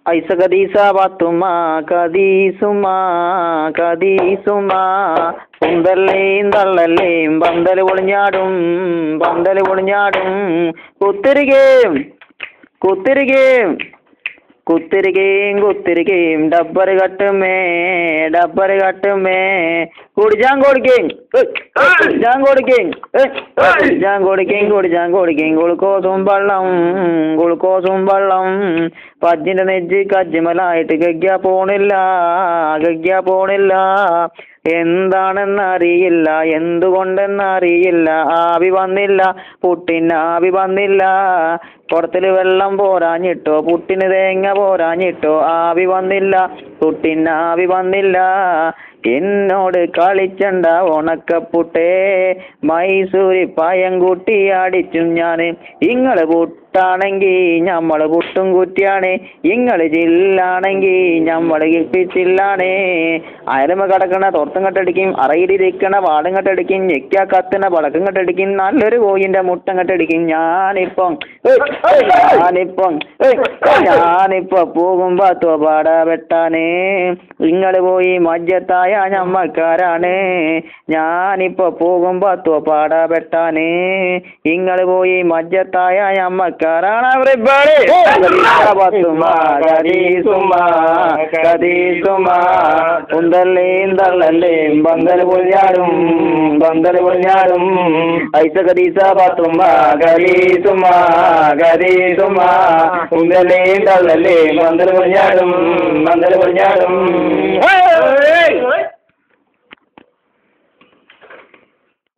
ഐസ കദീസ പാത്തുമ്മ കദീസുമ്മ കദീസുമ്മ കുന്തല്ലേയും തള്ളല്ലേയും പന്തല് പൊളിഞ്ഞാടും പന്തല് പൊളിഞ്ഞാടും കുത്തിരികേം കുത്തിരികേം കുത്തിരികേം കുത്തിരികേം ഡബ്ബറ് കട്ടുമേ ഡബ്ബറ് കട്ടുമേ കുടിച്ചാൻ കൊടുക്കേം കുടിച്ചാൻ കൊടുക്കേം കുടിച്ചാൻ കൊടുക്കേം കുടിച്ചാൻ കൊടുക്കേം ഗുളുക്കോസും വെള്ളം ഗുളുക്കോസും വെള്ളം പജ്ജിന്റെ നെജ്ജ് കജ്ജിമലായിട്ട് ഗഗ്യ പോണില്ല എന്താണെന്നറിയില്ല എന്തുകൊണ്ടെന്നറിയില്ല ആവി വന്നില്ല പുട്ടിന് ആവി വന്നില്ല കുടത്തില് വെള്ളം പോരാഞ്ഞിട്ടോ പുട്ടിന് തേങ്ങ പോരാഞ്ഞിട്ടോ ആവി വന്നില്ല പുട്ടിന് ആവി വന്നില്ല എന്നോട് കളിച്ചണ്ട ഉണക്കപ്പുട്ടേ മൈസൂരി പായം കൂട്ടി അടിച്ചും ഞാന് ഇങ്ങള് പുട്ടാണെങ്കി ഞമ്മള് പുട്ടും കുറ്റിയാണ് ഇങ്ങള് ജില്ലാണെങ്കി ഞമ്മള് കിപ്പിച്ചില്ലാണേ അയലമ കിടക്കണ തോർത്തും കെട്ടടിക്കും അറയിലിരിക്കണ വാടും കെട്ടടിക്കും ഞെക്കാ കത്തണ പടക്കം കെട്ടടിക്കും നല്ലൊരു കോയിന്റെ മുട്ടം കെട്ടടിക്കും ഞാനിപ്പം പോകുമ്പോ തോപാട വെട്ടാനേ ഇങ്ങള് പോയി മജ്ജത്തായ ഞമ്മക്കാരാണ് ഞാനിപ്പോ പോകുമ്പോ തോപാട വെട്ടാനേ ഇങ്ങള് പോയി മജ്ജത്തായ ഞമ്മക്കാരാണ് കുന്തല്ലേയും തള്ളല്ലേയും പന്തല് പൊളിഞ്ഞാടും പന്തല് പൊളിഞ്ഞാടും ഐസ കദീസ പാത്തുമ്മ കദീസുമ്മ കദീസുമ്മ കുന്തല്ലേയും തള്ളല്ലേയും പന്തല് പൊളിഞ്ഞാടും പന്തല് പൊളിഞ്ഞാടും